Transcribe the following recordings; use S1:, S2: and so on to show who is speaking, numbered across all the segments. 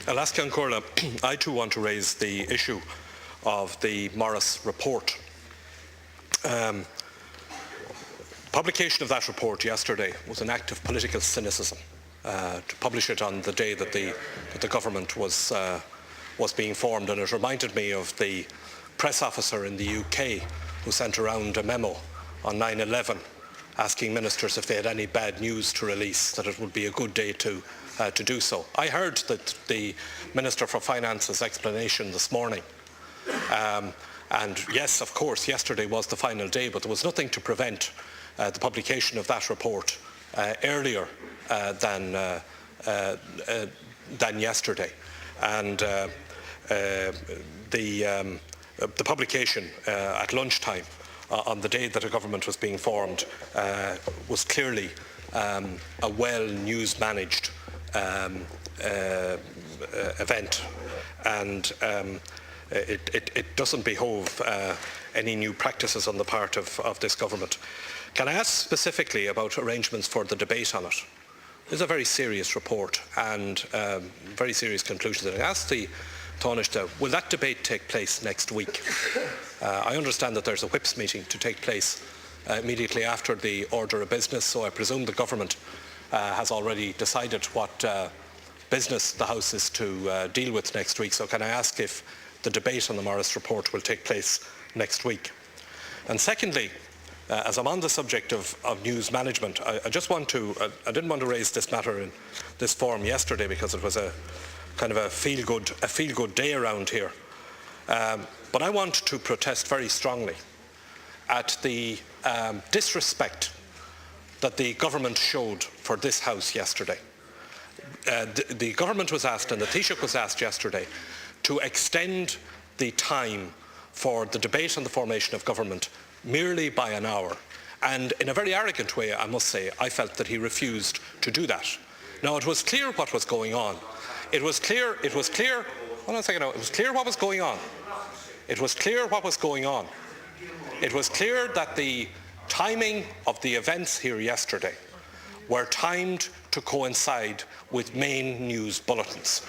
S1: Alaska and Corla, I too want to raise the issue of the Morris report. Publication of that report yesterday was an act of political cynicism. To publish it on the day that the government was being formed, and it reminded me of the press officer in the UK who sent around a memo on 9/11 asking ministers if they had any bad news to release, that it would be a good day to do so. I heard that the Minister for Finance's explanation this morning, and yes, of course, yesterday was the final day, but there was nothing to prevent the publication of that report earlier than yesterday, and the publication at lunchtime on the day that a government was being formed was clearly a well news-managed event, and it doesn't behove any new practices on the part of this government. Can I ask specifically about arrangements for the debate on it? This is a very serious report and very serious conclusions. I asked the Taoiseach, will that debate take place next week? I understand that there's a whips meeting to take place immediately after the order of business, so I presume the government has already decided what business the House is to deal with next week. So can I ask if the debate on the Morris report will take place next week? And secondly, as I'm on the subject of news management, I just want to, I didn't want to raise this matter in this forum yesterday because it was a kind of a feel-good day around here. But I want to protest very strongly at the disrespect that the government showed for this House yesterday. The government was asked, and the Taoiseach was asked yesterday, to extend the time for the debate on the formation of government merely by an hour. And in a very arrogant way, I must say, I felt that he refused to do that. Now, it was clear what was going on. It was clear what was going on. It was clear what was going on. It was clear that the timing of the events here yesterday were timed to coincide with main news bulletins.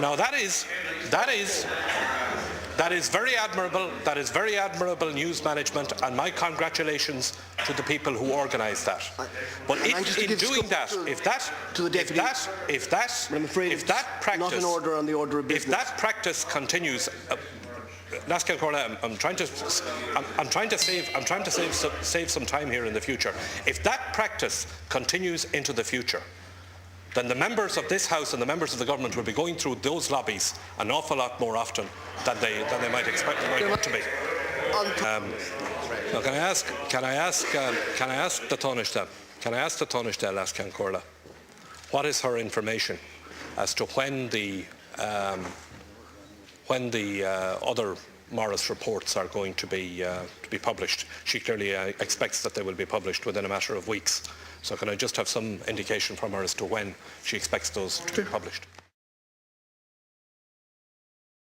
S1: Now that is very admirable. That is very admirable news management, and my congratulations to the people who organised that. But if that practice continues, I'm trying to save some time here in the future. If that practice continues into the future, then the members of this House and the members of the government will be going through those lobbies an awful lot more often than they might expect them to be. Now, can I ask the Taoiseach, Alaska and Corla, what is her information as to when the other Morris reports are going to be published? She clearly expects that they will be published within a matter of weeks. So can I just have some indication from her as to when she expects those to be published?